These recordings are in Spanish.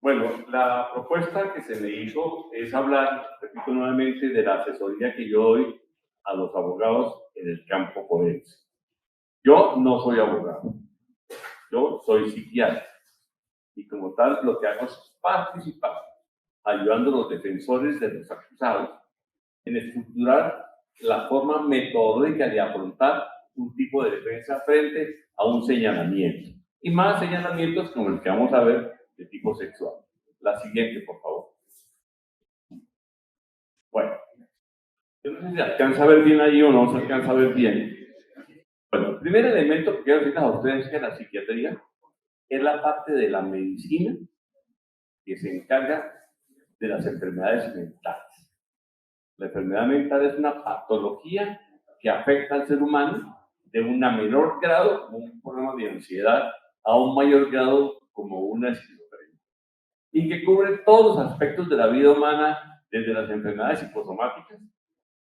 Bueno, la propuesta que se me hizo es hablar, repito nuevamente, de la asesoría que yo doy a los abogados en el campo forense. Yo no soy abogado, yo soy psiquiatra y como tal lo que hago es participar, ayudando a los defensores de los acusados en estructurar la forma metodológica de afrontar un tipo de defensa frente a un señalamiento. Y más señalamientos como el que vamos a ver de tipo sexual. La siguiente, por favor. Bueno, yo no sé si se alcanza a ver bien ahí o no se alcanza a ver bien. Bueno, el primer elemento que quiero decirles a ustedes es que la psiquiatría es la parte de la medicina que se encarga de las enfermedades mentales. La enfermedad mental es una patología que afecta al ser humano de un menor grado, como un problema de ansiedad, a un mayor grado, como una esquizofrenia. Y que cubre todos los aspectos de la vida humana, desde las enfermedades psicosomáticas,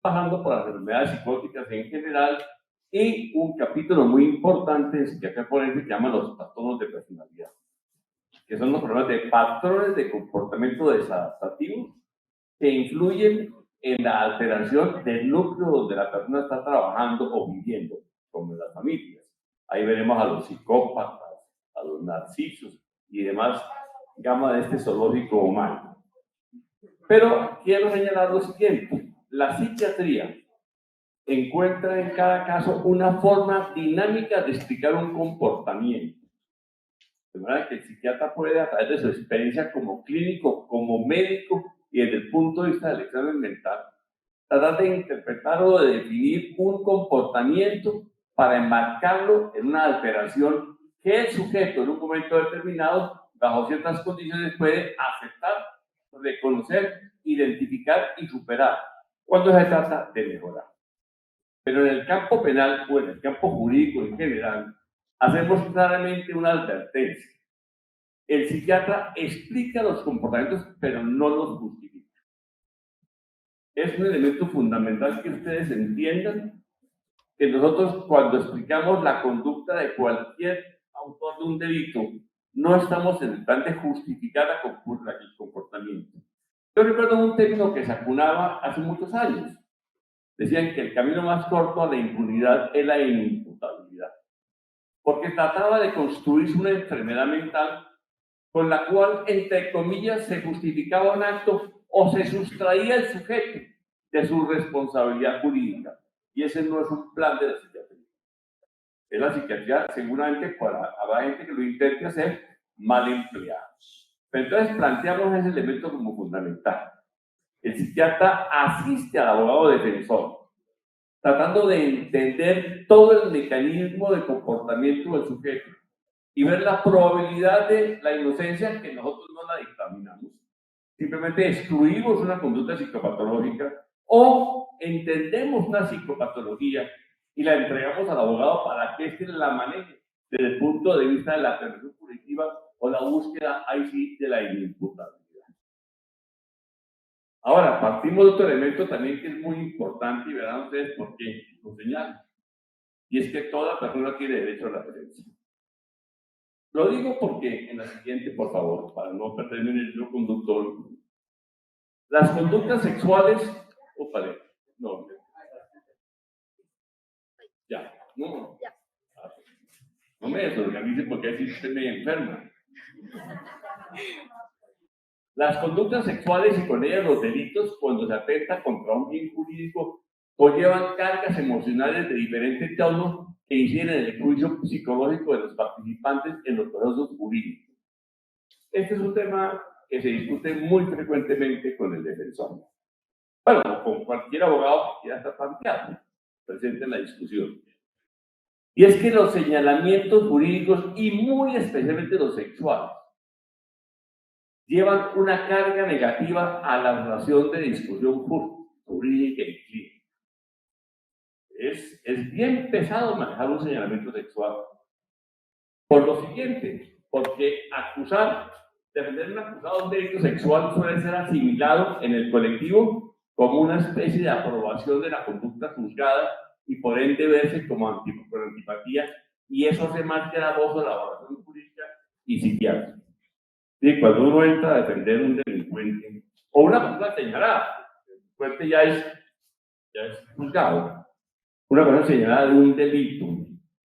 pasando por las enfermedades psicóticas en general, y un capítulo muy importante en psiquiatría forense que llama los trastornos de personalidad, que son los problemas de patrones de comportamiento desadaptativos que influyen en la alteración del núcleo donde la persona está trabajando o viviendo, como en las familias. Ahí veremos a los psicópatas, a los narcisos y demás gama de este zoológico humano. Pero quiero señalar lo siguiente: la psiquiatría encuentra en cada caso una forma dinámica de explicar un comportamiento. De manera que el psiquiatra puede, a través de su experiencia como clínico, como médico y desde el punto de vista del examen mental, tratar de interpretar o de definir un comportamiento para enmarcarlo en una alteración que el sujeto en un momento determinado, bajo ciertas condiciones, puede aceptar, reconocer, identificar y superar cuando se trata de mejorar. Pero en el campo penal o en el campo jurídico en general, hacemos claramente una advertencia. El psiquiatra explica los comportamientos, pero no los justifica. Es un elemento fundamental que ustedes entiendan que nosotros, cuando explicamos la conducta de cualquier autor de un delito, no estamos en el plan de justificar el comportamiento. Yo recuerdo un término que se acuñaba hace muchos años. Decían que el camino más corto a la impunidad es la inimputabilidad, porque trataba de construirse una enfermedad mental con la cual, entre comillas, se justificaba un acto o se sustraía el sujeto de su responsabilidad jurídica. Y ese no es un plan de la psiquiatría. Es la psiquiatría, seguramente, habrá gente que lo intente hacer mal empleado. Pero entonces planteamos ese elemento como fundamental. El psiquiatra asiste al abogado defensor, tratando de entender todo el mecanismo de comportamiento del sujeto y ver la probabilidad de la inocencia, que nosotros no la dictaminamos. Simplemente excluimos una conducta psicopatológica o entendemos una psicopatología y la entregamos al abogado para que éste la maneje desde el punto de vista de la percepción punitiva o la búsqueda, ahí sí, de la inimputabilidad. Ahora, partimos de otro elemento también que es muy importante y verán ustedes por qué lo señalo. Y es que toda persona tiene derecho a la defensa. Lo digo porque en la siguiente, por favor, para no perderme en el hilo conductor, las conductas sexuales, ópale, no, ya, no, no me desorganice porque así usted me enferma. Las conductas sexuales y con ellas los delitos, cuando se atenta contra un bien jurídico, conllevan cargas emocionales de diferente tono que inciden en el juicio psicológico de los participantes en los procesos jurídicos. Este es un tema que se discute muy frecuentemente con el defensor. Bueno, con cualquier abogado que quiera estar planteado, presente en la discusión. Y es que los señalamientos jurídicos, y muy especialmente los sexuales, llevan una carga negativa a la relación de discusión jurídica y clínica. Es bien pesado manejar un señalamiento sexual. Por lo siguiente, porque defender un acusado de un delito sexual suele ser asimilado en el colectivo como una especie de aprobación de la conducta juzgada y por ende verse como con antipatía, y eso hace más gravoso la valoración jurídica y psiquiátrica. Y cuando uno entra a defender a un delincuente o una persona señalada, el delincuente ya es juzgado, una persona señalada de un delito,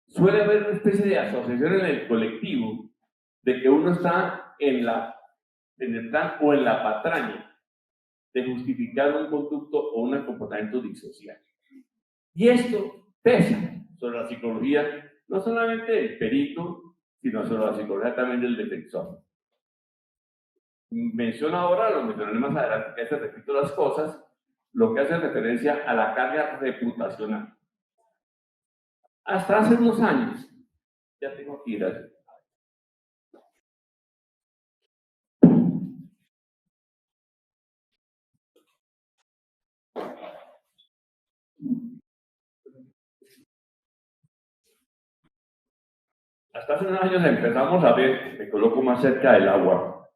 suele haber una especie de asociación en el colectivo de que uno está en el plan o en la patraña de justificar un conducto o un comportamiento disocial. Y esto pesa sobre la psicología, no solamente del perito, sino sobre la psicología también del defensor. Menciono ahora, lo mencionaré más adelante, que se repito las cosas, lo que hace referencia a la carga reputacional. Hasta hace unos años, ya tengo aquí las... Hasta hace unos años empezamos a ver, me coloco más cerca del agua,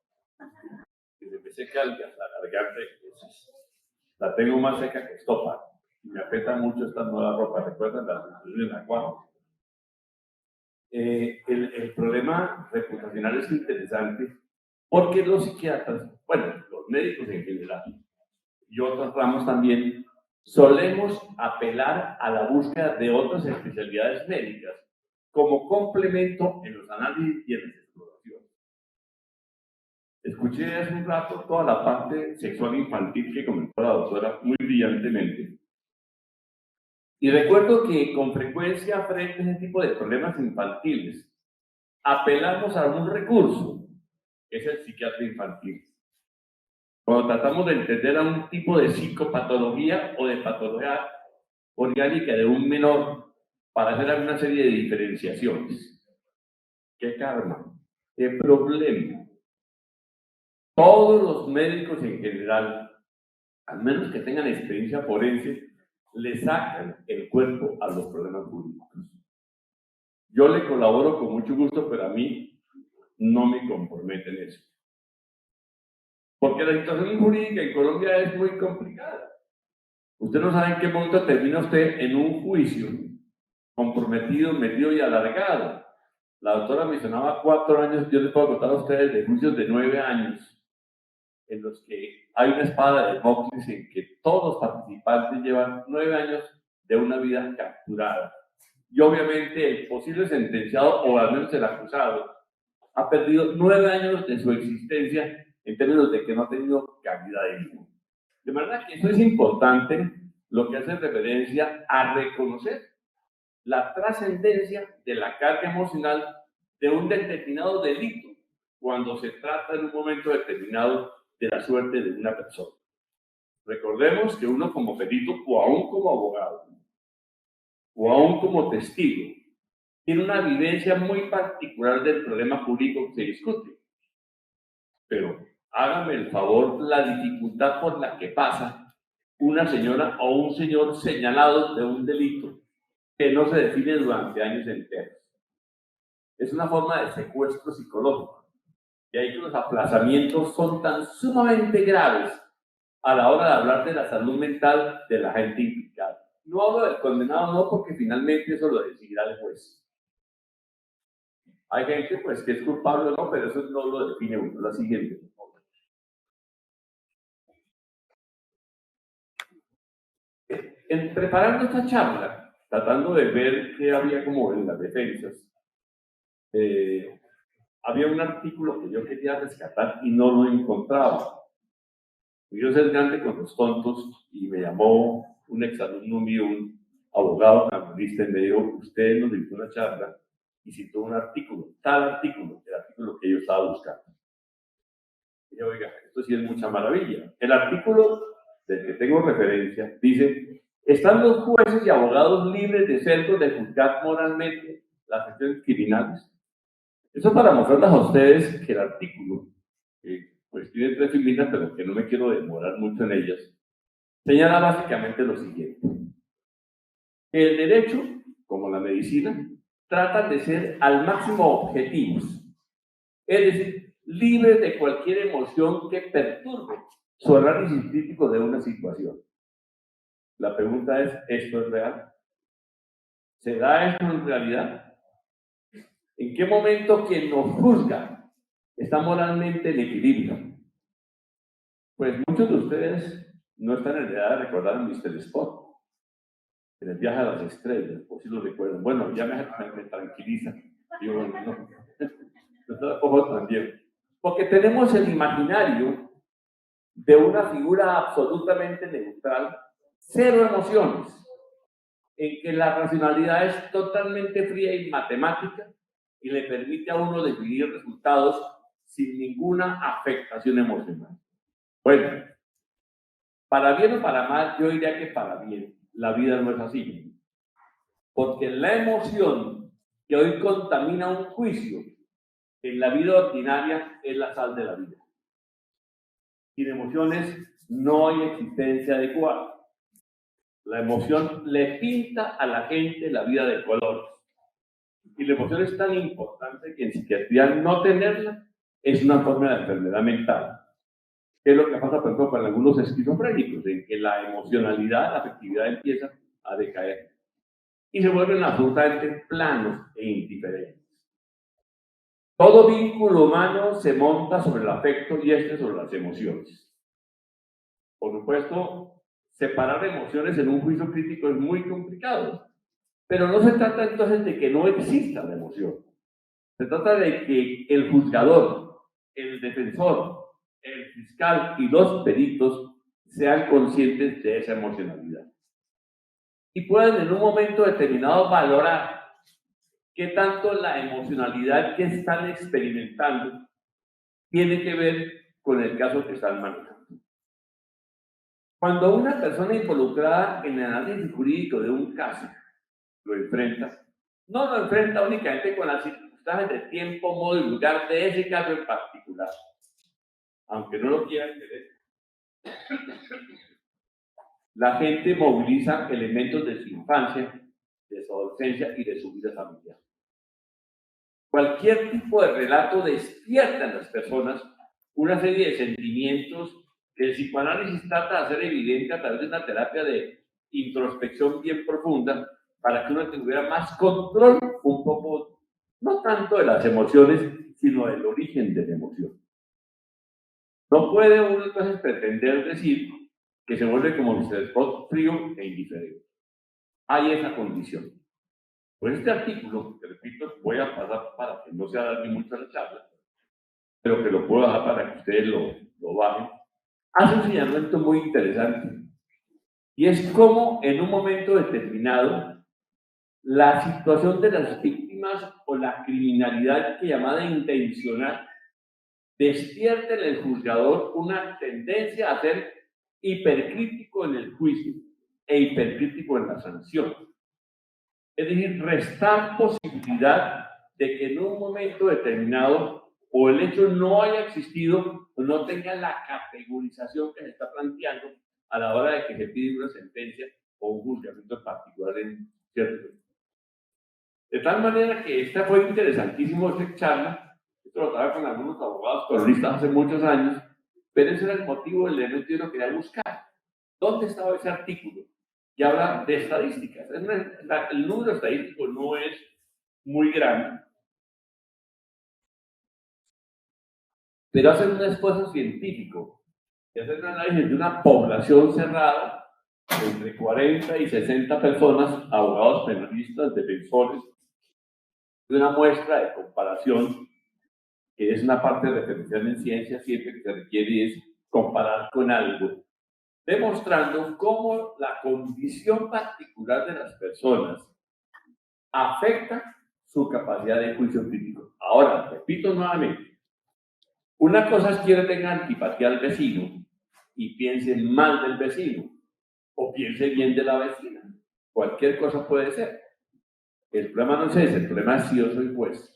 que se me seca la garganta, entonces la tengo más seca que estopa. Me afecta mucho esta nueva ropa, ¿recuerdan la situación en agua? El problema reputacional es interesante porque los psiquiatras, bueno, los médicos en general, y otros ramos también, solemos apelar a la búsqueda de otras especialidades médicas como complemento en los análisis y en las exploraciones. Escuché hace un rato toda la parte sexual infantil que comentó la doctora muy brillantemente. Y recuerdo que con frecuencia frente a ese tipo de problemas infantiles, apelamos a un recurso, que es el psiquiatra infantil. Cuando tratamos de entender a un tipo de psicopatología o de patología orgánica de un menor para hacer una serie de diferenciaciones. ¿Qué karma? ¿Qué problema? Todos los médicos en general, al menos que tengan experiencia forense, le sacan el cuerpo a los problemas jurídicos. Yo le colaboro con mucho gusto, pero a mí no me compromete en eso. Porque la situación jurídica en Colombia es muy complicada. Usted no sabe en qué momento termina usted en un juicio comprometido, metido y alargado. La doctora mencionaba 4 años, yo les puedo contar a ustedes de juicios de 9 años, en los que hay una espada de Damocles en que todos los participantes llevan 9 años de una vida capturada. Y obviamente el posible sentenciado, o al menos el acusado, ha perdido 9 años de su existencia en términos de que no ha tenido calidad de vida. De manera que eso es importante, lo que hace referencia a reconocer la trascendencia de la carga emocional de un determinado delito cuando se trata en un momento determinado de la suerte de una persona. Recordemos que uno como perito, o aún como abogado, o aún como testigo, tiene una vivencia muy particular del problema jurídico que se discute. Pero hágame el favor, la dificultad por la que pasa una señora o un señor señalado de un delito que no se define durante años enteros. Es una forma de secuestro psicológico. Y ahí que los aplazamientos son tan sumamente graves a la hora de hablar de la salud mental de la gente implicada. No hablo del condenado, no, porque finalmente eso lo decidirá el juez. Hay gente pues que es culpable o no, pero eso no lo define uno. La siguiente. Preparando esta charla, tratando de ver qué había como en las defensas, había un artículo que yo quería rescatar y no lo encontraba. Yo soy grande con los tontos y me llamó un exalumno mío, un abogado analista, y me dijo: usted nos dictó una charla y citó un artículo, tal artículo, el artículo que yo estaba buscando. Y yo, oiga, esto sí es mucha maravilla. El artículo del que tengo referencia dice: ¿están los jueces y abogados libres de sesgos de juzgar moralmente las acciones criminales? Eso para mostrarles a ustedes que el artículo, pues tiene 3 filitas, pero que no me quiero demorar mucho en ellas, señala básicamente lo siguiente: el derecho, como la medicina, tratan de ser al máximo objetivos, es decir, libres de cualquier emoción que perturbe su análisis crítico de una situación. La pregunta es: ¿esto es real? ¿Se da esto en realidad? ¿En qué momento quien nos juzga está moralmente en equilibrio. Pues muchos de ustedes no están en edad de recordar a Mr. Spot, en el viaje a las estrellas, por si lo recuerdan. Bueno, ya me tranquiliza. Digo, bueno, no, tampoco también. Porque tenemos el imaginario de una figura absolutamente neutral, cero emociones, en que la racionalidad es totalmente fría y matemática y le permite a uno definir resultados sin ninguna afectación emocional. Bueno, para bien o para mal, yo diría que para bien. La vida no es así. Porque la emoción que hoy contamina un juicio en la vida ordinaria es la sal de la vida. Sin emociones no hay existencia adecuada. La emoción le pinta a la gente la vida de colores. Y la emoción es tan importante que en psiquiatría no tenerla es una forma de enfermedad mental. ¿Qué es lo que pasa, por ejemplo, con algunos esquizofrénicos? En que la emocionalidad, la afectividad empieza a decaer. Y se vuelven absolutamente planos e indiferentes. Todo vínculo humano se monta sobre el afecto y sobre las emociones. Por supuesto, separar emociones en un juicio crítico es muy complicado, pero no se trata entonces de que no exista la emoción. Se trata de que el juzgador, el defensor, el fiscal y los peritos sean conscientes de esa emocionalidad. Y puedan en un momento determinado valorar qué tanto la emocionalidad que están experimentando tiene que ver con el caso que están manejando. Cuando una persona involucrada en el análisis jurídico de un caso lo enfrenta, no lo enfrenta únicamente con las circunstancias de tiempo, modo y lugar de ese caso en particular, aunque no lo quieran creer. La gente moviliza elementos de su infancia, de su adolescencia y de su vida familiar. Cualquier tipo de relato despierta en las personas una serie de sentimientos que el psicoanálisis trata de hacer evidente a través de una terapia de introspección bien profunda para que uno tuviera más control un poco, no tanto de las emociones, sino del origen de la emoción. No puede uno entonces pretender decir que se vuelve como Mr. Spot, frío e indiferente. Hay esa condición. Pues este artículo, que repito, voy a pasar para que no se alargue mucho la charla, pero que lo puedo dejar para que ustedes lo bajen, hace un señalamiento muy interesante. Y es cómo en un momento determinado la situación de las víctimas o la criminalidad que llamada intencional despierta en el juzgador una tendencia a ser hipercrítico en el juicio e hipercrítico en la sanción. Es decir, restar posibilidad de que en un momento determinado o el hecho no haya existido o no tenga la categorización que se está planteando a la hora de que se pide una sentencia o un juzgamiento particular en cierto. De tal manera que esta fue interesantísimo esta charla. Esto lo trabajaba con algunos abogados coloristas hace muchos años, pero ese era el motivo del elemento que yo quería buscar. ¿Dónde estaba ese artículo? Que habla de estadísticas. El número estadístico no es muy grande, pero hacen un esfuerzo científico de hacer un análisis de una población cerrada entre 40 y 60 personas, abogados penalistas, defensores, de una muestra de comparación, que es una parte referencial en ciencia, siempre que se requiere es comparar con algo, demostrando cómo la condición particular de las personas afecta su capacidad de juicio crítico. Ahora, repito nuevamente, una cosa es que yo tenga antipatía al vecino y piense mal del vecino o piense bien de la vecina. Cualquier cosa puede ser. El problema no es ese, el problema es si yo soy juez.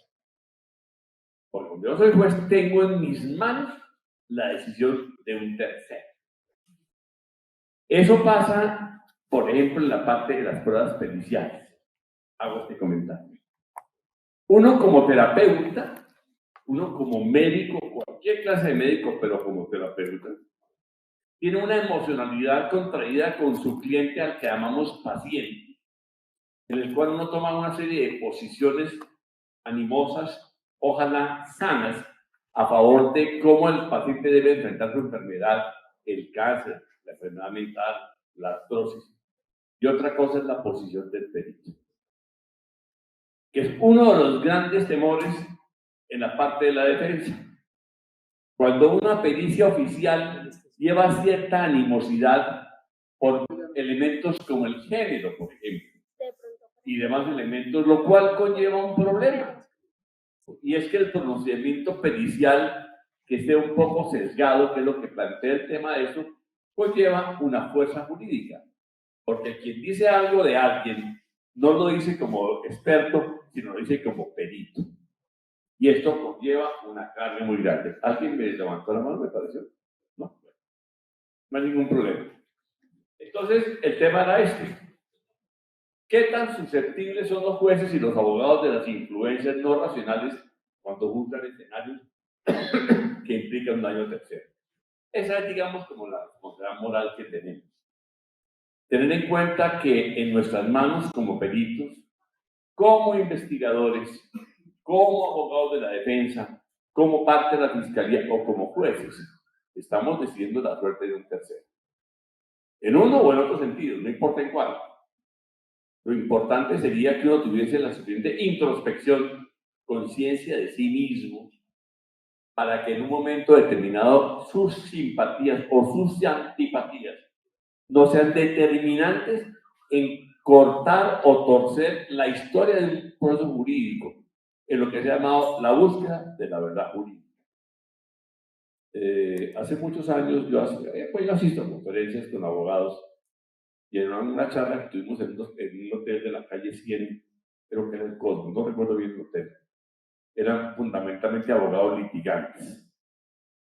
Porque cuando yo soy juez, tengo en mis manos la decisión de un tercero. Eso pasa, por ejemplo, en la parte de las pruebas periciales. Hago este comentario. Uno como terapeuta, uno como médico, cualquier clase de médico, pero como terapeuta, tiene una emocionalidad contraída con su cliente al que llamamos paciente, en el cual uno toma una serie de posiciones animosas, ojalá sanas, a favor de cómo el paciente debe enfrentar su enfermedad, el cáncer, la enfermedad mental, la artrosis. Y otra cosa es la posición del perito, que es uno de los grandes temores en la parte de la defensa. Cuando una pericia oficial lleva cierta animosidad por elementos como el género, por ejemplo, y demás elementos, lo cual conlleva un problema. Y es que el pronunciamiento pericial que esté un poco sesgado, que es lo que plantea el tema de eso, conlleva una fuerza jurídica. Porque quien dice algo de alguien no lo dice como experto, sino lo dice como perito. Y esto conlleva una carga muy grande. ¿Alguien me levantó la mano, me pareció? No, no hay ningún problema. Entonces, el tema era este. ¿Qué tan susceptibles son los jueces y los abogados de las influencias no racionales cuando juzgan escenarios que implican un daño tercero? Esa es, digamos, como la responsabilidad moral que tenemos. Tener en cuenta que en nuestras manos como peritos, como investigadores, como abogados de la defensa, como parte de la fiscalía o como jueces, estamos decidiendo la suerte de un tercero. En uno o en otro sentido, no importa en cuál. Lo importante sería que uno tuviese la suficiente introspección, conciencia de sí mismo, para que en un momento determinado sus simpatías o sus antipatías no sean determinantes en cortar o torcer la historia de un proceso jurídico, en lo que se ha llamado la búsqueda de la verdad jurídica. Hace muchos años yo asisto a conferencias con abogados y en una charla que tuvimos en un hotel de la calle 100, creo que era el Cosmos, no recuerdo bien el hotel, eran fundamentalmente abogados litigantes.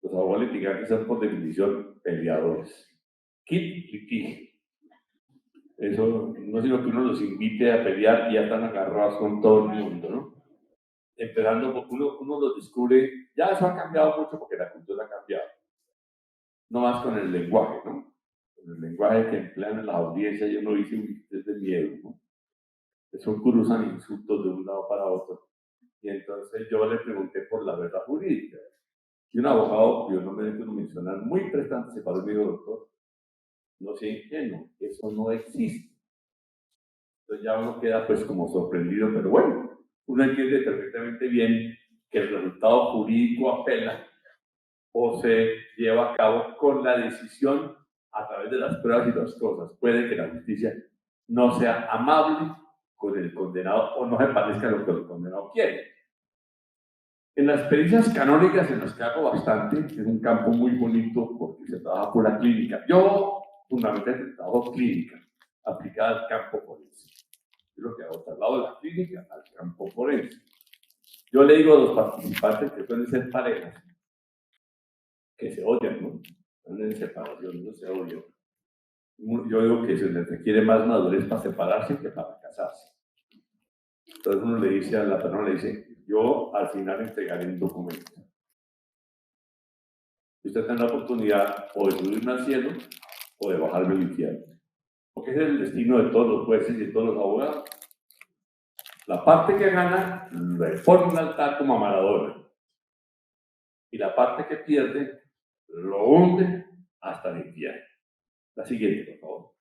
Los abogados litigantes son por definición peleadores. Quid litigio. Eso no es sino que uno los invite a pelear y ya están agarrados con todo el mundo, ¿no? Empezando porque uno los descubre, ya eso ha cambiado mucho porque la cultura ha cambiado. No más con el lenguaje, ¿no? Con el lenguaje que emplean en las audiencias, yo no hice desde miedo, ¿no? Eso cruzan insultos de un lado para otro. Y entonces yo le pregunté por la verdad jurídica. Y un abogado, yo no me dejo mencionar, muy prestante, se paró y me dijo, doctor, no sea ingenuo, eso no existe. Entonces ya uno queda pues como sorprendido, pero bueno, uno entiende perfectamente bien que el resultado jurídico apela o se lleva a cabo con la decisión a través de las pruebas y las cosas. Puede que la justicia no sea amable con el condenado o no se parezca a lo que el condenado quiere. En las experiencias canónicas en las que hago bastante, es un campo muy bonito porque se trabaja por la clínica. Yo fundamentalmente trabajo clínica, aplicada al campo forense. Yo lo que hago traslado de la clínica al campo forense. Yo le digo a los participantes que pueden ser parejas, que se odian, ¿no? Están en separación, no se odian. Yo digo que se les requiere más madurez para separarse que para casarse. Entonces uno le dice a la persona, le dice, yo al final entregaré un documento. Y usted tendrá la oportunidad o de subirme al cielo o de bajarme al infierno. Porque ese es el destino de todos los jueces y de todos los abogados. La parte que gana le pone un altar como a Maradona. Y la parte que pierde lo hunde hasta el infierno. La siguiente, por favor.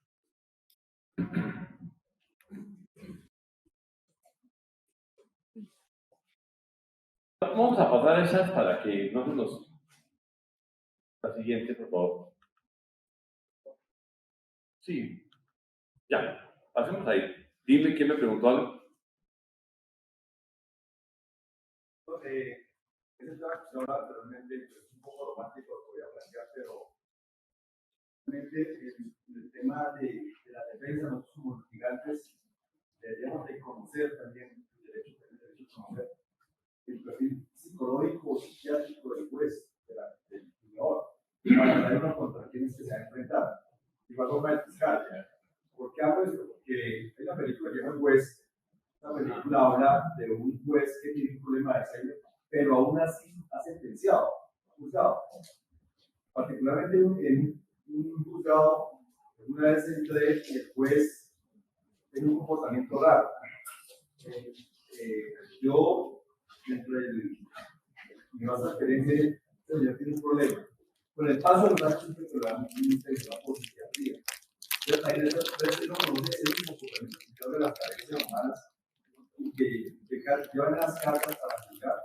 Vamos a pasar esas para que no se nos... La siguiente, por favor. Sí, ya, pasemos ahí. Dime quién me preguntó algo. Ese tema que se hablaba anteriormente es un poco romántico, lo voy a plantear, pero realmente el tema de la defensa, nosotros como litigantes deberíamos de conocer también el derecho a conocer el perfil psicológico o psiquiátrico del juez, del juzgador, para saber uno contra quién es que se va a enfrentar. Igual forma el fiscal. ¿Por qué hago esto? Porque hay una película que se llama El Juez. Esta película habla de un juez que tiene un problema de cerebro, pero aún así ha sentenciado, juzgado. Particularmente en un juzgado, una vez entré y el juez tiene un comportamiento raro. Yo, dentro del mi vasta experiencia, ya tiene un problema. Con el paso de los años, siempre programa un ministerio de la psiquiatría. Entonces, ahí después no conoce el mismo comportamiento de las carencias humanas que llevan las cartas para juzgar.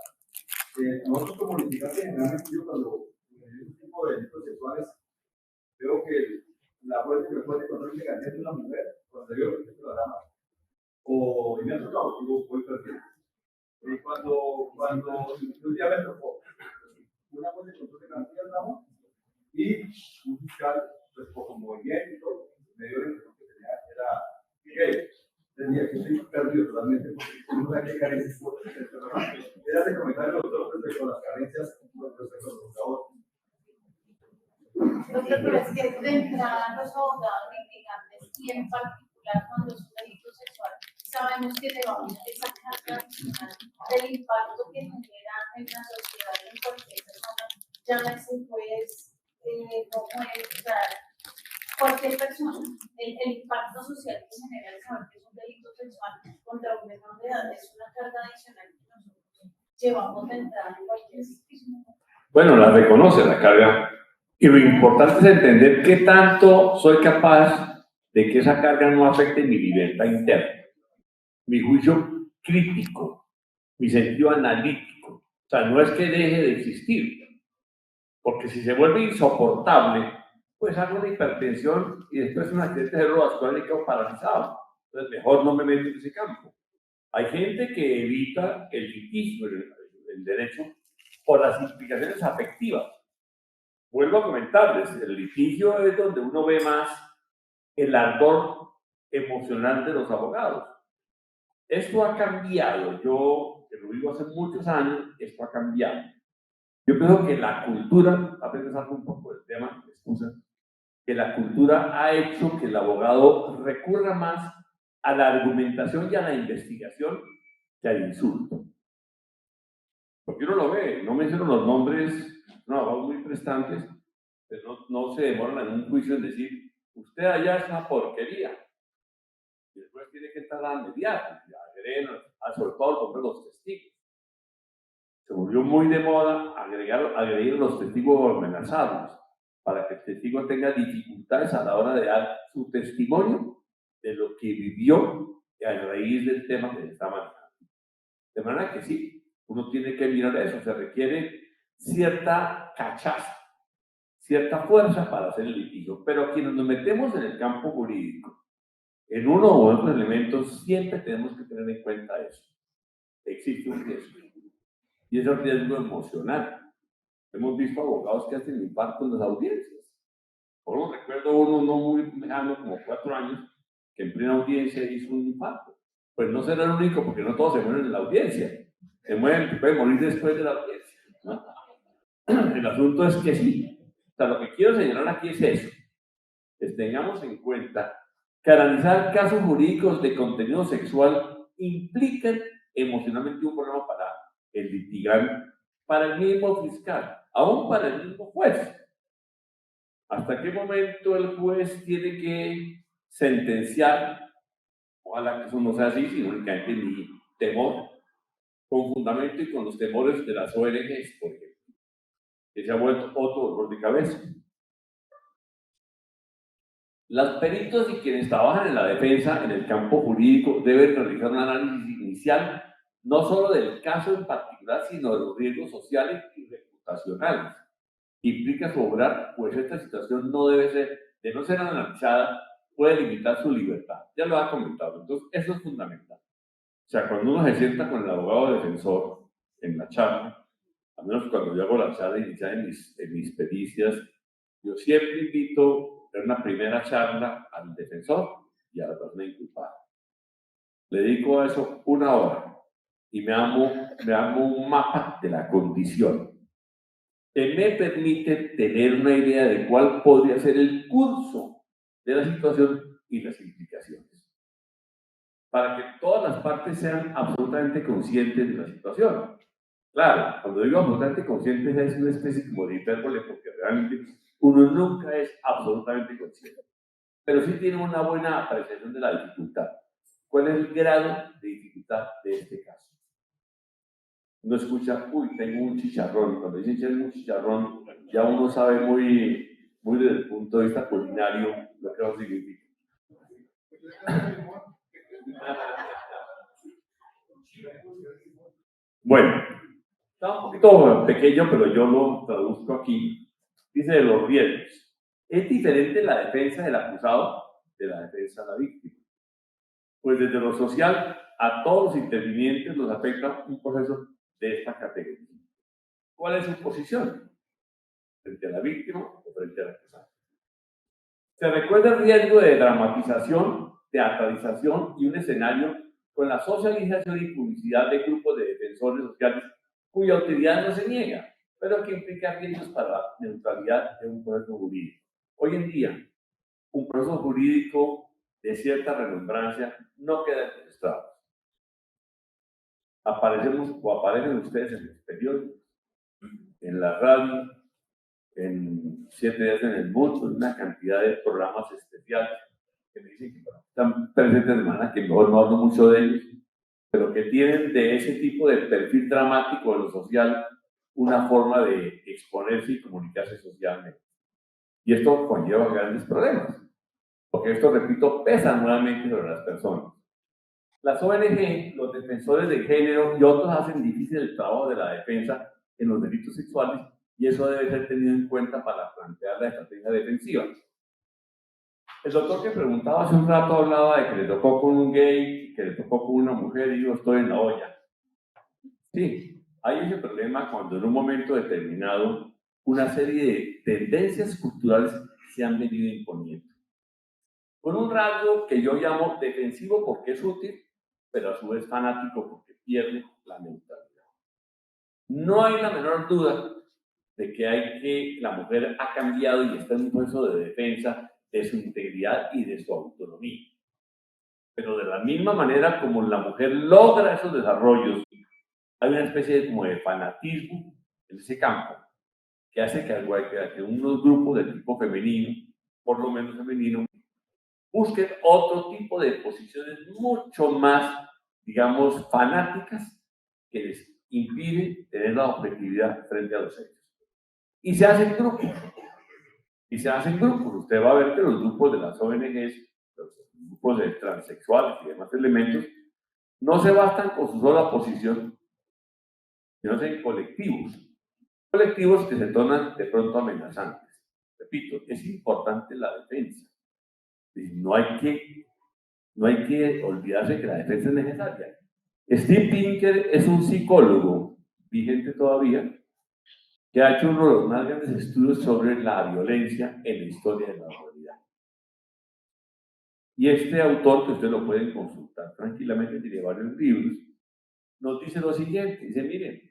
Nosotros como litigantes, generalmente yo cuando en un tipo de delitos sexuales veo que la fuente que puede encontrar legalidad de una mujer, cuando veo que el programa, o me ha tocado, digo, voy perdiendo. Y cuando un día me tocó una fuente de control de garantía, ¿no? Y un fiscal, pues por movimiento y todo, me dio la impresión que tenía, era gay. Tenía que estoy perdido totalmente porque no sabía qué carencias era de comentar los dos respecto a las carencias respecto a los abogados. Lo que creo es que de entrada los abogados litigantes y en particular cuando es un delito sexual, sabemos que llevamos esa carga adicional del impacto que genera en la sociedad en cualquier persona, llámese juez, no juez, o sea, cualquier persona, el impacto social que genera el saber que es un delito sexual contra un menor de edad es una carga adicional que nosotros llevamos de entrada en cualquier situación. Bueno, la reconoce la carga. Y lo importante es entender qué tanto soy capaz de que esa carga no afecte mi libertad interna, mi juicio crítico, mi sentido analítico. O sea, no es que deje de existir, porque si se vuelve insoportable, pues hago una hipertensión y después un accidente cerebrovascular y quedo paralizado. Entonces, mejor no me meto en ese campo. Hay gente que evita el litigio, el derecho, por las implicaciones afectivas. Vuelvo a comentarles, el litigio es donde uno ve más el ardor emocional de los abogados. Esto ha cambiado. Yo, que lo vivo hace muchos años, esto ha cambiado. Yo creo que la cultura, apenas hablo un poco del tema, excusa, que la cultura ha hecho que el abogado recurra más a la argumentación y a la investigación que al insulto. Porque uno lo ve, no menciono los nombres, no, abogados muy prestantes, pero no se demoran en un juicio en decir, usted allá es una porquería. Y después tiene que estar a mediar, sobre todo el nombre de los testigos. Se volvió muy de moda agregar los testigos amenazados para que el testigo tenga dificultades a la hora de dar su testimonio de lo que vivió a raíz del tema que se está manejando. De manera que sí, uno tiene que mirar eso, se requiere cierta cachaza, cierta fuerza para hacer el litigio, pero quienes nos metemos en el campo jurídico, en uno u otro elemento, siempre tenemos que tener en cuenta eso. Existe un riesgo, y es el riesgo emocional. Hemos visto abogados que hacen infarto en las audiencias. Por lo recuerdo uno no muy lejano, como 4 años, que en plena audiencia hizo un infarto. Pues no será el único, porque no todos se mueren en la audiencia. Se mueren, pueden morir después de la audiencia, ¿no? El asunto es que sí. O sea, lo que quiero señalar aquí es eso. Tengamos en cuenta que analizar casos jurídicos de contenido sexual implican emocionalmente un problema para el litigante, para el mismo fiscal, aún para el mismo juez. ¿Hasta qué momento el juez tiene que sentenciar? Ojalá que eso no sea así, sino únicamente mi temor, con fundamento y con los temores de las ONGs, por ejemplo, que se ha vuelto otro dolor de cabeza. Los peritos y quienes trabajan en la defensa en el campo jurídico deben realizar un análisis inicial no solo del caso en particular, sino de los riesgos sociales y reputacionales que implica su obrar, pues esta situación no debe ser, de no ser analizada, puede limitar su libertad. Ya lo ha comentado, entonces eso es fundamental. O sea, cuando uno se sienta con el abogado defensor en la charla, al menos cuando yo hago la charla inicial en mis pericias, yo siempre invito a una primera charla al defensor y a la persona inculpada. Le dedico a eso 1 hora y me hago un mapa de la condición que me permite tener una idea de cuál podría ser el curso de la situación y las implicaciones. Para que todas las partes sean absolutamente conscientes de la situación. Claro, cuando digo absolutamente conscientes es una especie como de hipérbole, porque realmente uno nunca es absolutamente consciente. Pero sí tiene una buena apreciación de la dificultad. ¿Cuál es el grado de dificultad de este caso? uno escucha, uy, tengo un chicharrón. Cuando dicen que es un chicharrón, ya uno sabe muy, muy desde el punto de vista culinario lo que eso significa. Bueno, está un poquito pequeño, pero yo lo traduzco aquí. Dice de los riesgos. Es diferente la defensa del acusado de la defensa de la víctima. Pues desde lo social, a todos los intervinientes los afecta un proceso de esta categoría. ¿Cuál es su posición? ¿Frente a la víctima o frente al acusado? Se recuerda el riesgo de dramatización, teatralización y un escenario con la socialización y publicidad de grupos de defensores sociales cuya utilidad no se niega, pero que implica riesgos para la neutralidad de un proceso jurídico. Hoy en día, un proceso jurídico de cierta renombrancia no queda demostrado. Aparecen ustedes en los periódicos, en la radio, en 7 días en el mundo, en una cantidad de programas especiales que me dicen que están presentes de manera que mejor no hablo mucho de ellos, pero que tienen de ese tipo de perfil dramático de lo social una forma de exponerse y comunicarse socialmente. Y esto conlleva grandes problemas, porque esto, repito, pesa nuevamente sobre las personas. Las ONG, los defensores del género y otros hacen difícil el trabajo de la defensa en los delitos sexuales y eso debe ser tenido en cuenta para plantear la estrategia defensiva. El doctor que preguntaba hace un rato hablaba de que le tocó con un gay, que le tocó con una mujer y yo estoy en la olla. Sí, hay ese problema cuando en un momento determinado una serie de tendencias culturales se han venido imponiendo. Con un rasgo que yo llamo defensivo porque es útil, pero a su vez fanático porque pierde la neutralidad. No hay la menor duda de que la mujer ha cambiado y está en un proceso de defensa de su integridad y de su autonomía. Pero de la misma manera como la mujer logra esos desarrollos, hay una especie de fanatismo en ese campo que hace que unos grupos de tipo femenino, por lo menos femenino, busquen otro tipo de posiciones mucho más, digamos, fanáticas que les impide tener la objetividad frente a los hechos. Y se hacen grupos. Y se hacen grupos. Usted va a ver que los grupos de las ONGs, los grupos de transexuales y demás elementos, no se bastan con su sola posición, sino en colectivos. Colectivos que se tornan de pronto amenazantes. Repito, es importante la defensa. No hay que olvidarse que la defensa es necesaria. Steve Pinker es un psicólogo vigente todavía que ha hecho uno de los más grandes estudios sobre la violencia en la historia de la humanidad. Y este autor, que ustedes lo pueden consultar tranquilamente, tiene varios libros, nos dice lo siguiente, dice, miren,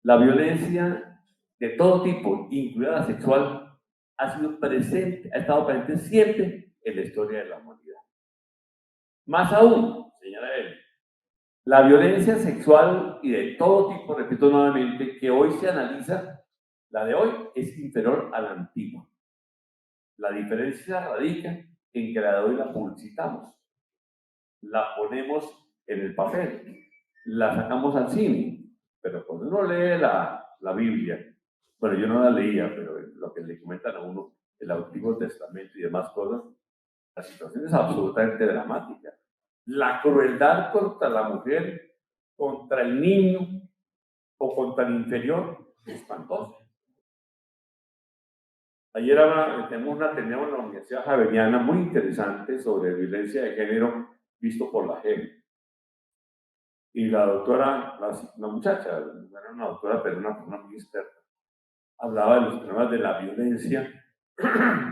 la violencia de todo tipo, incluida la sexual, ha estado presente siempre en la historia de la humanidad. Más aún, señala él, la violencia sexual y de todo tipo, repito nuevamente, que hoy se analiza, la de hoy es inferior a la antigua. La diferencia radica en que la de hoy la publicitamos, la ponemos en el papel, la sacamos al cine, pero cuando uno lee la Biblia, bueno, yo no la leía, pero lo que le comentan a uno, el Antiguo Testamento y demás cosas, la situación es absolutamente dramática. La crueldad contra la mujer, contra el niño o contra el inferior es espantosa. Ayer teníamos en la Universidad Javeriana muy interesante sobre violencia de género visto por la JEP. Y la doctora, la muchacha, no era una doctora, pero una persona muy experta, hablaba de los problemas de la violencia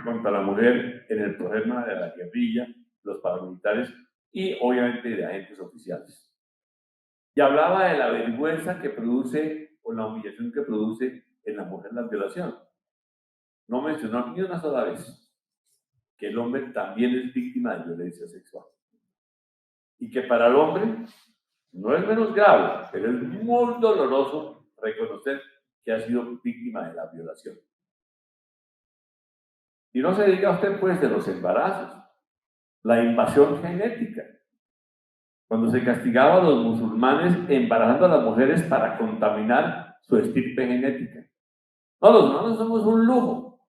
contra la mujer en el problema de la guerrilla, los paramilitares y obviamente de agentes oficiales. Y hablaba de la vergüenza que produce o la humillación que produce en la mujer la violación. No mencionó ni una sola vez que el hombre también es víctima de violencia sexual. Y que para el hombre no es menos grave, pero es muy doloroso reconocer que ha sido víctima de la violación. Y no se diga usted, pues, de los embarazos, la invasión genética. cuando se castigaba a los musulmanes embarazando a las mujeres para contaminar su estirpe genética. No, los humanos somos un lujo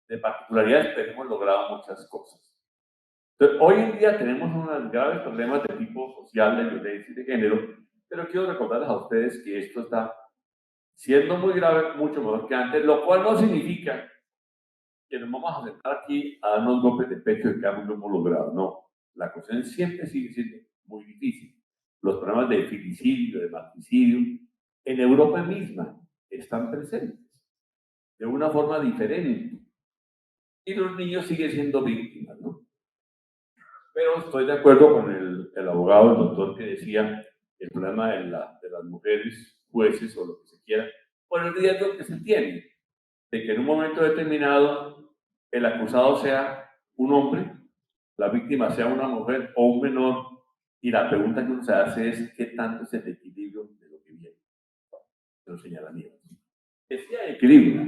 de particularidades, pero hemos logrado muchas cosas. Entonces, hoy en día tenemos unos graves problemas de tipo social, de violencia y de género, pero quiero recordarles a ustedes que esto está siendo muy grave, mucho mejor que antes, lo cual no significa que nos vamos a sentar aquí a darnos golpes de pecho de que algo lo hemos logrado. No, la cuestión siempre sigue siendo muy difícil. Los problemas de filicidio, de matricidio, en Europa misma están presentes de una forma diferente. Y los niños siguen siendo víctimas, ¿no? Pero estoy de acuerdo con el abogado, el doctor, que decía el problema de las mujeres, jueces o lo que se quiera, por el riesgo que se tiene de que en un momento determinado el acusado sea un hombre, la víctima sea una mujer o un menor, y la pregunta que uno se hace es qué tanto es el equilibrio de lo que viene, de los señalamientos. Que sea equilibrio.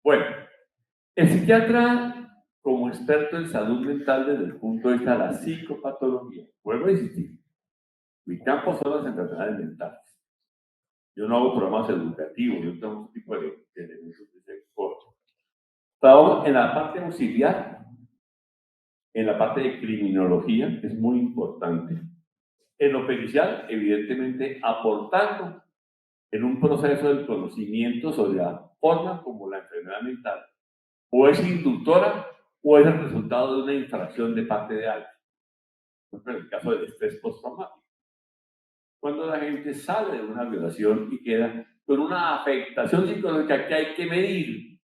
Bueno, el psiquiatra, como experto en salud mental desde el punto de vista de la psicopatología, vuelvo a insistir, mi campo son las enfermedades mentales. Yo no hago programas educativos, yo tengo un tipo de elementos de ese corto. Trabajo en la parte auxiliar, en la parte de criminología, que es muy importante. En lo pericial, evidentemente, aportando en un proceso del conocimiento sobre la forma como la enfermedad mental o es inductora o es el resultado de una infracción de parte de alguien. Por ejemplo, en el caso del estrés postraumático. Cuando la gente sale de una violación y queda con una afectación psicológica que hay que medir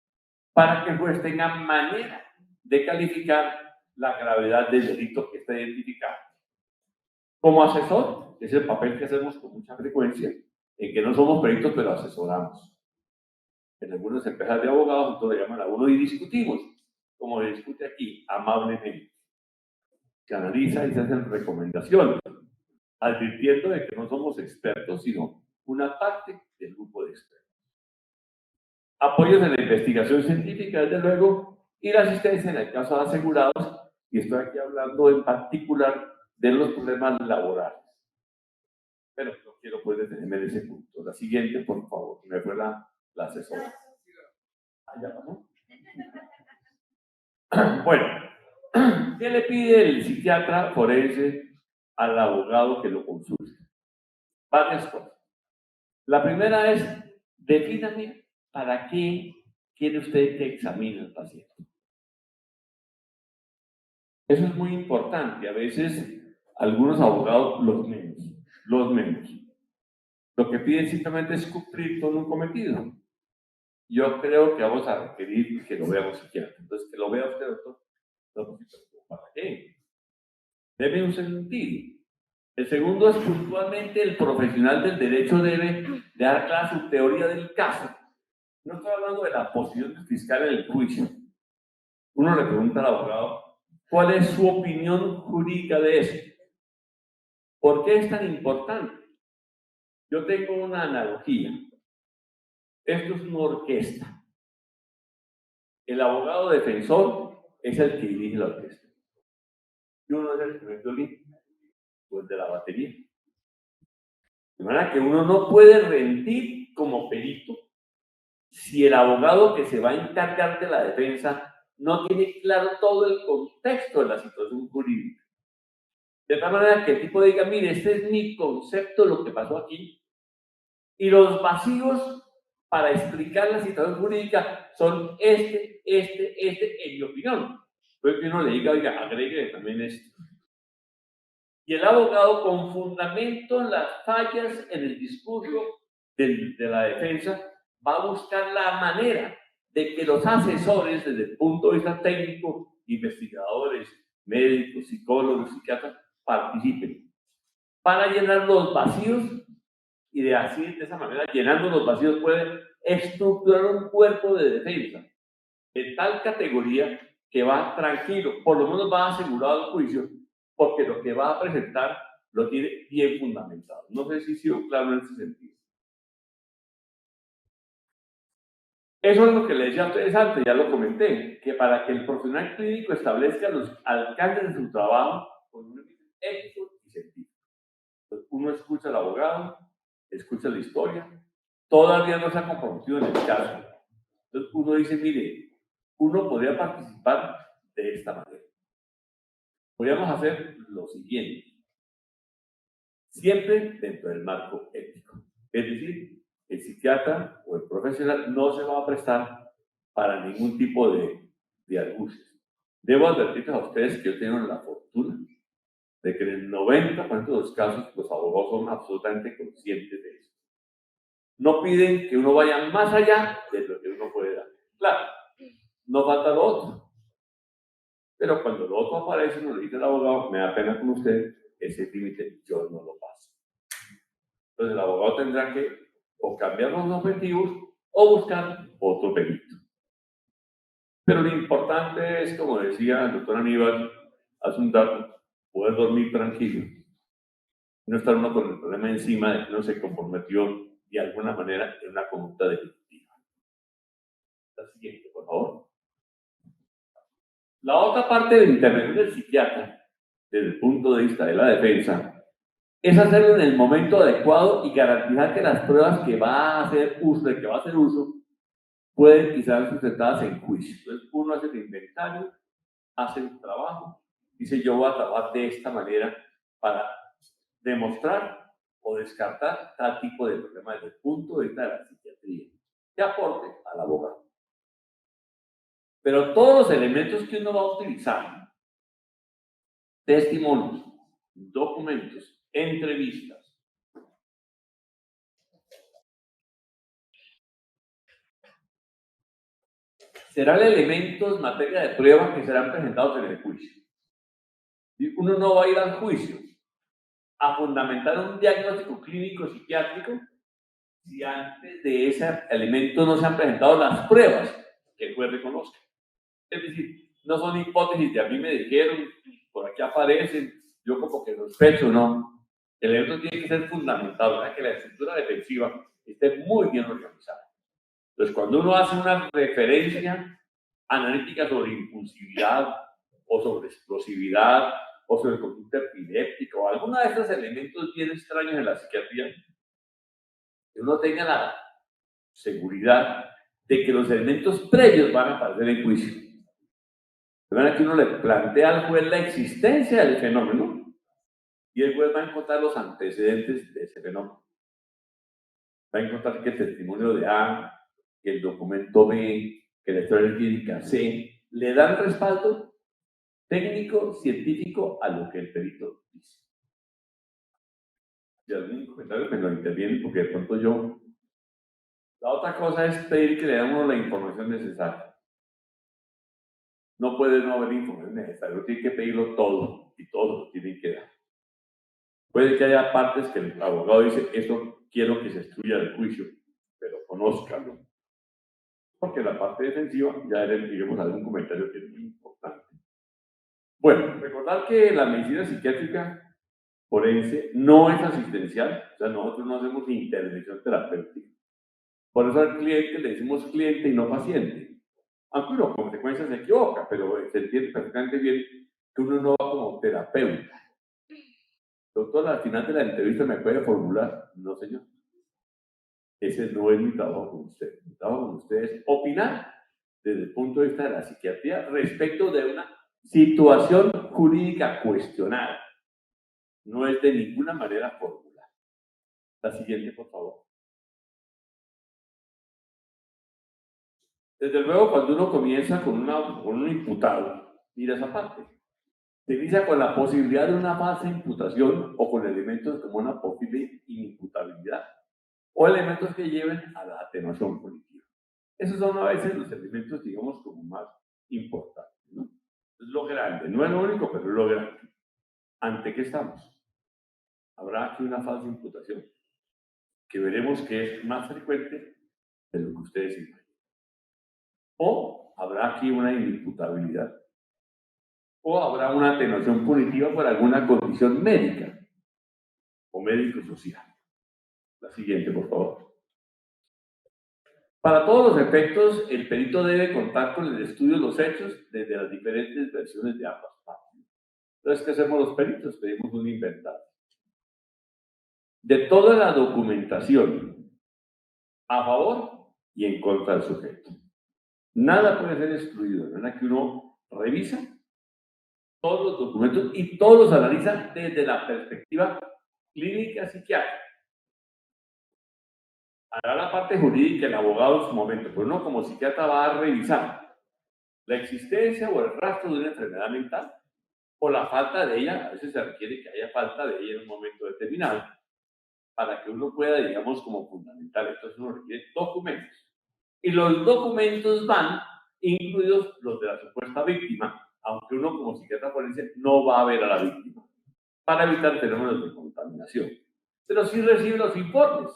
para que el juez tenga manera de calificar la gravedad del delito que está identificado. Como asesor, es el papel que hacemos con mucha frecuencia, en que no somos peritos, pero asesoramos. En algunas empresas de abogados, entonces le llaman a uno y discutimos, como se discute aquí, amablemente. Se analiza y se hacen recomendaciones, advirtiendo de que no somos expertos, sino una parte del grupo de expertos. Apoyos en la investigación científica, desde luego, y la asistencia en el caso de asegurados, y estoy aquí hablando en particular de los problemas laborales. Pero no quiero pues detenerme en ese punto. La siguiente, por favor, me fue la asesora. ¿Ya pasó? Bueno, ¿qué le pide el psiquiatra forense al abogado que lo consulte? Varias cosas. La primera es, defíname para qué quiere usted que examine al paciente. Eso es muy importante. A veces, algunos abogados, los menos. Lo que piden simplemente es cumplir con un cometido. Yo creo que vamos a requerir que lo vea un psiquiatra. Entonces, que lo vea usted, doctor. No, ¿para qué? Debe un sentido. El segundo es puntualmente el profesional del derecho debe dar clara su teoría del caso. No estoy hablando de la posición del fiscal en el juicio. Uno le pregunta al abogado, ¿cuál es su opinión jurídica de eso? ¿Por qué es tan importante? Yo tengo una analogía. Esto es una orquesta. El abogado defensor es el que dirige la orquesta. Y uno es el primer violín, o el de la batería. De manera que uno no puede rendir como perito si el abogado que se va a encargar de la defensa no tiene claro todo el contexto de la situación jurídica. De tal manera que el tipo diga, mire, este es mi concepto de lo que pasó aquí, y los vacíos para explicar la situación jurídica son este, en mi opinión. Puede que uno le diga, oiga, agregue también esto. Y el abogado, con fundamento en las fallas en el discurso de la defensa, va a buscar la manera de que los asesores, desde el punto de vista técnico, investigadores, médicos, psicólogos, psiquiatras, participen para llenar los vacíos y de esa manera, llenando los vacíos, puede estructurar un cuerpo de defensa de tal categoría que va tranquilo, por lo menos va asegurado el juicio, porque lo que va a presentar lo tiene bien fundamentado. No sé si sigo claro en ese sentido. Eso es lo que les decía a ustedes antes, ya lo comenté, que para que el profesional clínico establezca los alcances de su trabajo con un éxito y sentido. Entonces, uno escucha al abogado, escucha la historia, todavía no se ha comprometido en el caso. Entonces uno dice, mire, uno podría participar de esta manera. Podríamos hacer lo siguiente, siempre dentro del marco ético. Es decir, el psiquiatra o el profesional no se va a prestar para ningún tipo de argucias. Debo advertirles a ustedes que yo tengo la fortuna de que en el 90% de los casos los abogados son absolutamente conscientes de eso. No piden que uno vaya más allá de lo que uno puede dar. Claro, no falta lo otro. Pero cuando lo otro aparece, uno le dice al abogado, me da pena con usted, ese límite yo no lo paso. Entonces el abogado tendrá que o cambiar los objetivos o buscar otro perito. Pero lo importante es, como decía el doctor Aníbal hace un rato, poder dormir tranquilo. No estar uno con el problema encima de que no se comprometió de alguna manera en una conducta delictiva. La siguiente, por favor. La otra parte de la intervención del psiquiatra, desde el punto de vista de la defensa, es hacerlo en el momento adecuado y garantizar que las pruebas que va a hacer uso, pueden quizás sustentadas en juicio. Entonces, uno hace el inventario, hace el trabajo, dice yo voy a trabajar de esta manera para demostrar o descartar tal tipo de problema desde el punto de vista de la psiquiatría, que aporte al abogado. Pero todos los elementos que uno va a utilizar, testimonios, documentos, entrevistas, serán elementos en materia de prueba que serán presentados en el juicio. Y uno no va a ir al juicio a fundamentar un diagnóstico clínico psiquiátrico si antes de ese elemento no se han presentado las pruebas que el juez reconozca. Es decir, no son hipótesis de a mí me dijeron, por aquí aparecen, yo como que sospecho, no. El evento tiene que ser fundamentado, para que la estructura defensiva esté muy bien organizada. Entonces, cuando uno hace una referencia analítica sobre impulsividad o sobre explosividad o sobre conducta epiléptica o alguno de estos elementos bien extraños en la psiquiatría, que uno tenga la seguridad de que los elementos previos van a aparecer en juicio. De manera que uno le plantea al juez la existencia del fenómeno y el juez va a encontrar los antecedentes de ese fenómeno. Va a encontrar que el testimonio de A, que el documento B, que la historia clínica C, le dan respaldo técnico, científico a lo que el perito dice. Si algún comentario me lo interviene, porque de pronto yo... La otra cosa es pedir que le damos la información necesaria. No puede no haber información necesaria, tiene que pedirlo todo y todos lo tienen que dar. Puede que haya partes que el abogado dice, eso quiero que se excluya del juicio, pero conózcalo. Porque la parte defensiva, ya diremos algún comentario que es muy importante. Bueno, recordar que la medicina psiquiátrica forense no es asistencial, o sea, nosotros no hacemos intervención terapéutica. Por eso al cliente le decimos cliente y no paciente. Aunque uno, como consecuencia, se equivoca, pero se entiende perfectamente bien que uno no va como terapeuta. Doctor, al final de la entrevista me puede formular, no señor. Ese no es mi trabajo con usted. Mi trabajo con usted es opinar desde el punto de vista de la psiquiatría respecto de una situación jurídica cuestionada. No es de ninguna manera formular. La siguiente, por favor. Desde luego, cuando uno comienza con un imputado, mira esa parte. Se inicia con la posibilidad de una falsa imputación o con elementos como una posible inimputabilidad o elementos que lleven a la atenuación punitiva. Esos son a veces los elementos, digamos, como más importantes, ¿no? Es lo grande, no es lo único, pero es lo grande. ¿Ante qué estamos? Habrá aquí una falsa imputación, que veremos que es más frecuente de lo que ustedes imaginan. O habrá aquí una inimputabilidad. O habrá una atenuación punitiva por alguna condición médica o médico-social. La siguiente, por favor. Para todos los efectos, el perito debe contar con el estudio de los hechos desde las diferentes versiones de ambas partes. Entonces, ¿qué hacemos los peritos? Pedimos un inventario. de toda la documentación a favor y en contra del sujeto. Nada puede ser excluido, de manera que uno revisa todos los documentos y todos los analiza desde la perspectiva clínica psiquiátrica. Hará la parte jurídica el abogado en su momento, pero uno como psiquiatra va a revisar la existencia o el rastro de una enfermedad mental o la falta de ella. A veces se requiere que haya falta de ella en un momento determinado para que uno pueda, digamos, como fundamental. Entonces uno requiere documentos. Y los documentos van incluidos los de la supuesta víctima, aunque uno como psiquiatra forense no va a ver a la víctima, para evitar fenómenos de contaminación. Pero sí recibe los informes.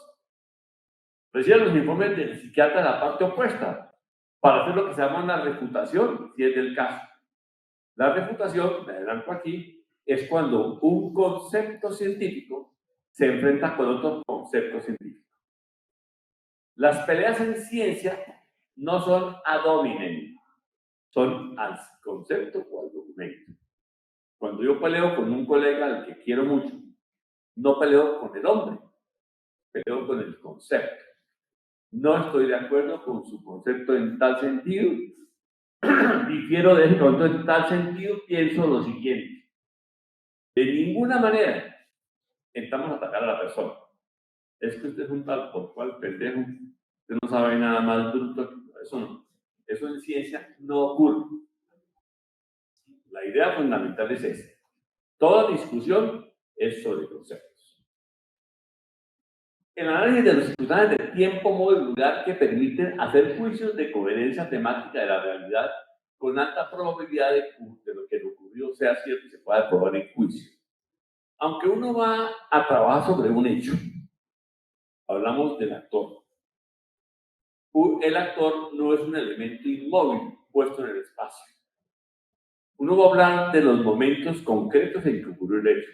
Recibe los informes del psiquiatra de la parte opuesta, para hacer lo que se llama una refutación, si es del caso. La refutación, me adelanto aquí, es cuando un concepto científico se enfrenta con otro concepto científico. Las peleas en ciencia no son ad hominem, son al concepto o al documento. Cuando yo peleo con un colega al que quiero mucho, no peleo con el hombre, peleo con el concepto. No estoy de acuerdo con su concepto en tal sentido, difiero de ese concepto en tal sentido, pienso lo siguiente. De ninguna manera intentamos atacar a la persona. Es que usted es un tal por cual pendejo, usted no sabe nada más bruto. Eso no. Eso en ciencia no ocurre. La idea fundamental es esa. Toda discusión es sobre conceptos. El análisis de los circunstancias de tiempo, modo y lugar que permiten hacer juicios de coherencia temática de la realidad con alta probabilidad de lo que le ocurrió sea cierto y se pueda probar en juicio. Aunque uno va a trabajar sobre un hecho, hablamos del actor. El actor no es un elemento inmóvil puesto en el espacio. Uno va a hablar de los momentos concretos en que ocurrió el hecho,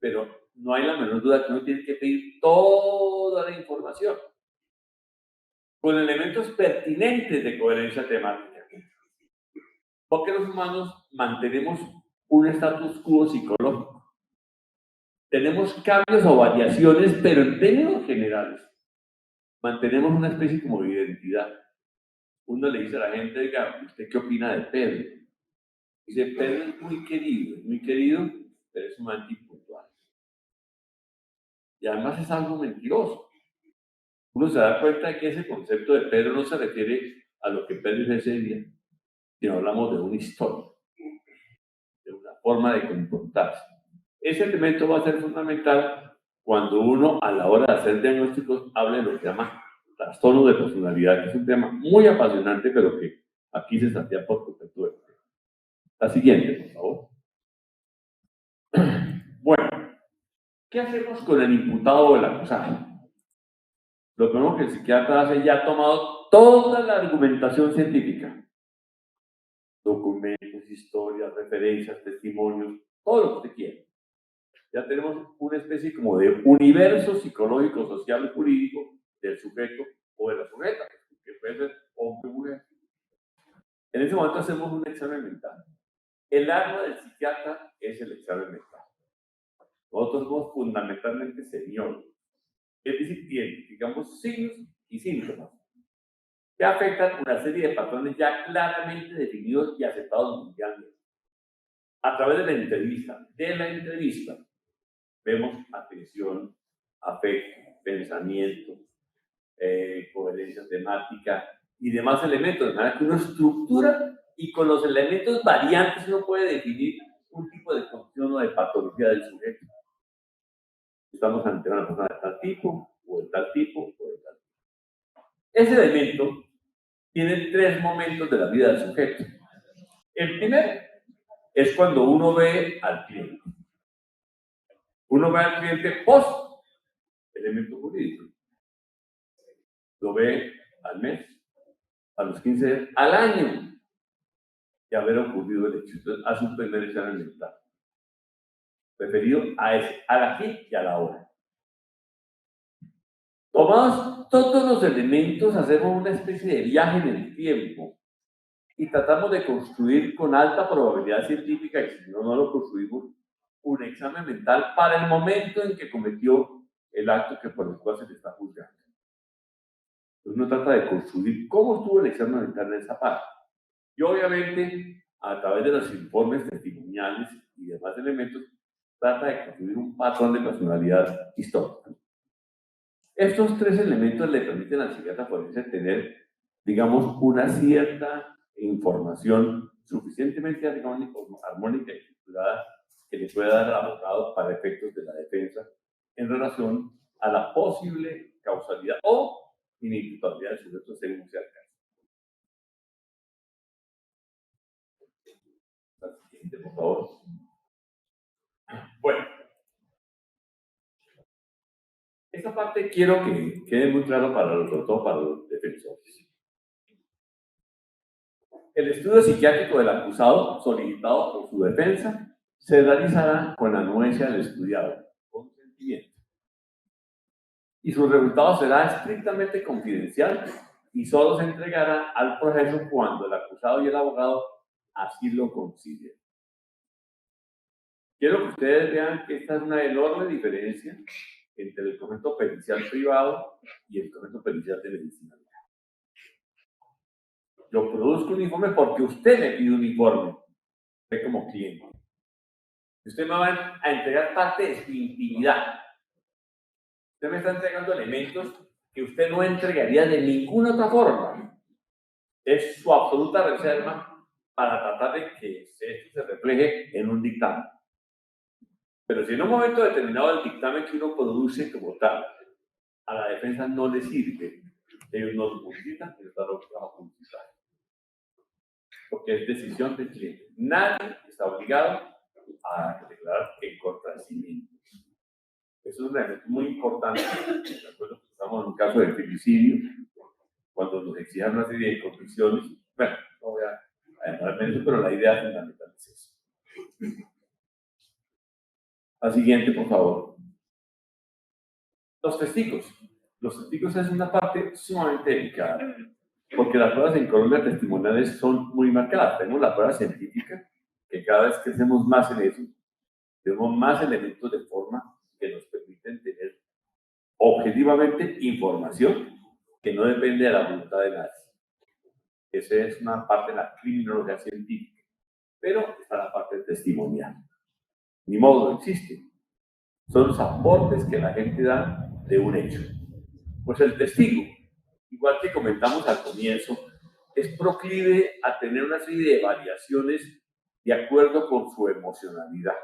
pero no hay la menor duda que uno tiene que pedir toda la información con elementos pertinentes de coherencia temática. Porque los humanos mantenemos un status quo psicológico. Tenemos cambios o variaciones, pero en términos generales mantenemos una especie como de identidad. Uno le dice a la gente, oiga, ¿usted qué opina de Pedro? Dice, Pedro es muy querido, pero es un antipuntual. Y además es algo mentiroso. Uno se da cuenta de que ese concepto de Pedro no se refiere a lo que Pedro hizo ese día, sino hablamos de una historia, de una forma de comportarse. Ese elemento va a ser fundamental cuando uno, a la hora de hacer diagnósticos, hable de lo que se llama trastorno de personalidad, que es un tema muy apasionante, pero que aquí se saltea por completo. La siguiente, por favor. Bueno, ¿qué hacemos con el imputado o el acusado? Lo primero que el psiquiatra hace, ya ha tomado toda la argumentación científica. Documentos, historias, referencias, testimonios, todo lo que usted quiera. Ya tenemos una especie como de universo psicológico, social y jurídico del sujeto o de la sujeta, que puede ser hombre o mujer. En ese momento hacemos un examen mental. El arma del psiquiatra es el examen mental. Nosotros somos fundamentalmente semiólogos. Es decir, identificamos signos y síntomas que afectan una serie de patrones ya claramente definidos y aceptados mundialmente. A través de la entrevista, vemos atención, afecto, pensamiento, coherencia temática y demás elementos, de manera que una estructura y con los elementos variantes uno puede definir un tipo de condición o de patología del sujeto. Estamos ante una persona de tal tipo, o de tal tipo, o de tal tipo. Ese elemento tiene tres momentos de la vida del sujeto. El primero es cuando uno ve al cliente. Uno ve al cliente post elemento jurídico. Lo ve al mes, a los 15 días, al año de haber ocurrido el hecho. Entonces hace un primer examen mental referido a ese, al aquí y a la hora. Tomados todos los elementos, hacemos una especie de viaje en el tiempo y tratamos de construir con alta probabilidad científica, y si no, no lo construimos, un examen mental para el momento en que cometió el acto que por el cual se le está juzgando. Entonces uno trata de construir cómo estuvo el examen mental en esa parte. Y obviamente, a través de los informes testimoniales y demás elementos, trata de construir un patrón de personalidad histórica. Estos tres elementos le permiten al psiquiatra forense tener, digamos, una cierta información suficientemente armónica y estructurada que le pueda dar al abogado para efectos de la defensa en relación a la posible causalidad o inimputabilidad del sujeto según sea el caso. La siguiente, por favor. Bueno, esta parte quiero que quede muy claro sobre todo para los defensores. El estudio psiquiátrico del acusado solicitado por su defensa se realizará con anuencia del estudiado, consentimiento. Y su resultado será estrictamente confidencial y solo se entregará al proceso cuando el acusado y el abogado así lo consideren. Quiero que ustedes vean que esta es una enorme diferencia entre el documento pericial privado y el documento pericial de medicina. Yo produzco un informe porque usted me pide un informe, usted como cliente. Usted me va a entregar parte de su intimidad. Usted me está entregando elementos que usted no entregaría de ninguna otra forma. Es su absoluta reserva para tratar de que esto se refleje en un dictamen. Pero si en un momento determinado el dictamen que uno produce como tal a la defensa no le sirve, ellos no lo publicitan y están obligados a publicitar. Porque es decisión del cliente. Nadie está obligado a declarar en contradecimiento. Eso es un elemento muy importante. Recuerdo que estamos en un caso de femicidio, cuando nos exigen una serie de condiciones. Bueno, no voy a entrar en eso, pero la idea fundamental es eso. La siguiente, por favor. Los testigos. Los testigos es una parte sumamente delicada, porque las pruebas en Colombia testimoniales son muy marcadas. Tenemos la prueba científica, que cada vez crecemos más en eso, tenemos más elementos de forma que nos permiten tener objetivamente información que no depende de la voluntad de nadie. Esa es una parte de la criminología científica, pero está la parte testimonial. Ni modo, no existe. Son los aportes que la gente da de un hecho. Pues el testigo, igual que comentamos al comienzo, es proclive a tener una serie de variaciones de acuerdo con su emocionalidad.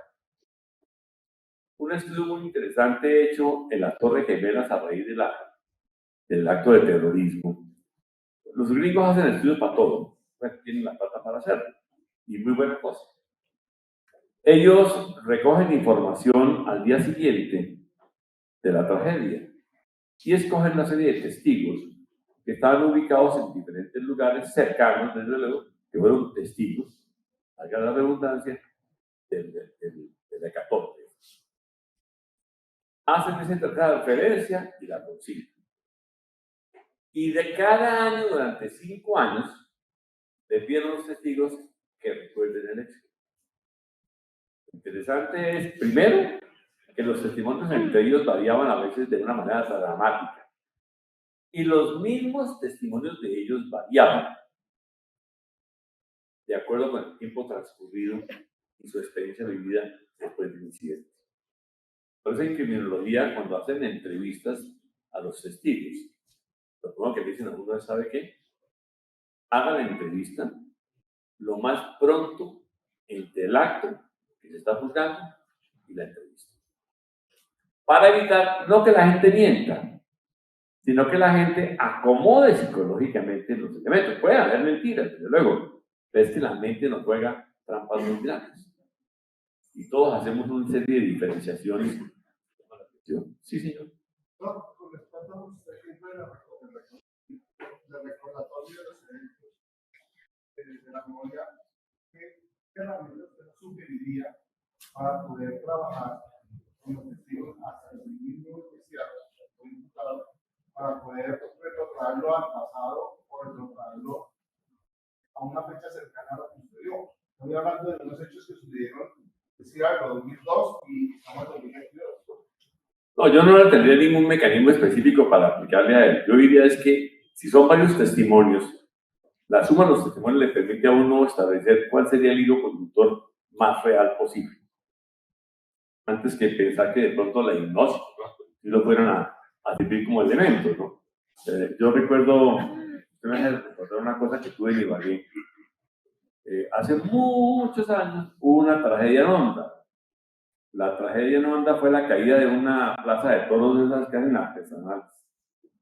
Un estudio muy interesante hecho en las Torres Gemelas a raíz del acto de terrorismo. Los gringos hacen estudios para todo, pues tienen la plata para hacerlo, y muy buena cosa. Ellos recogen información al día siguiente de la tragedia y escogen una serie de testigos que estaban ubicados en diferentes lugares cercanos, desde luego, que fueron testigos, valga la redundancia, del hecatombe. Hacen esa referencia y la consignan. Y de cada año, durante 5 años, les piden a los testigos que recuerden el hecho. Lo interesante es, primero, que los testimonios entre ellos variaban a veces de una manera dramática. Y los mismos testimonios de ellos variaban de acuerdo con el tiempo transcurrido y su experiencia vivida después del incidente. Por eso en criminología, cuando hacen entrevistas a los testigos, lo primero que dicen a uno es, ¿sabe qué? Hagan la entrevista lo más pronto entre el acto que se está juzgando y la entrevista. Para evitar no que la gente mienta, sino que la gente acomode psicológicamente los elementos. Puede haber mentiras, desde luego, pero es que la mente nos juega trampas muy grandes. Y todos hacemos una serie de diferenciaciones. Sí, señor. No, con respecto a usted ejemplo de recordatorio de los eventos de la memoria, ¿qué herramientas usted sugeriría para poder trabajar con los testigos hasta el mismo juiciado o imputado para poder retrotraerlo al pasado o retrotraerlo a una fecha cercana a lo que sucedió? Estoy hablando de unos hechos que sucedieron, decía, en 2002 y estamos en 2022. No, yo no tendría ningún mecanismo específico para aplicarle a él. Yo diría es que si son varios testimonios, la suma de los testimonios le permite a uno establecer cuál sería el hilo conductor más real posible. Antes que pensar que de pronto la hipnosis, si lo fueran a servir como elemento, ¿no? Yo recuerdo, usted me hace recordar una cosa que tuve en Ibagué. Hace muchos años hubo una tragedia en Honda. La tragedia en Honda fue la caída de una plaza de toros de esas que hacen artesanales.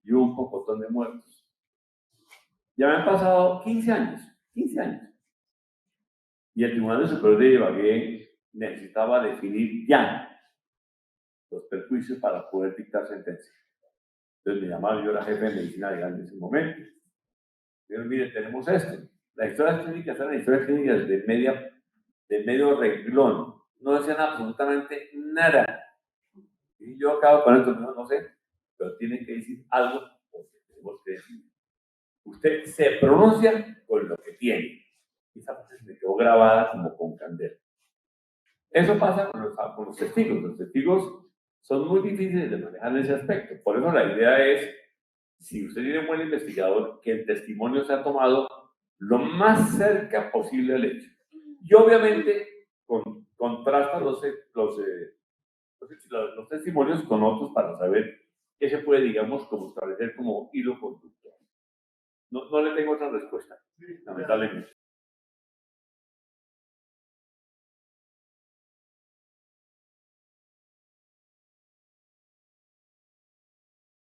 Y hubo un pocotón de muertos. Ya me han pasado 15 años. 15 años. Y el Tribunal Superior de Ibagué necesitaba definir ya los perjuicios para poder dictar sentencia. Entonces me llamaron, yo era jefe de medicina legal en ese momento. Dijeron, mire, tenemos esto. Las historias clínicas eran historias clínicas de medio renglón. No decían absolutamente nada. Y yo acabo con esto, no sé, pero tienen que decir algo porque tenemos que decir. Usted se pronuncia con lo que tiene. Esa parte se me quedó grabada como con candela. Eso pasa con los testigos. Los testigos son muy difíciles de manejar en ese aspecto. Por eso la idea es, si usted tiene un buen investigador, que el testimonio sea tomado lo más cerca posible al hecho. Y obviamente contrasta los testimonios con otros para saber qué se puede, digamos, como establecer como hilo conductor. No le tengo otra respuesta, lamentablemente.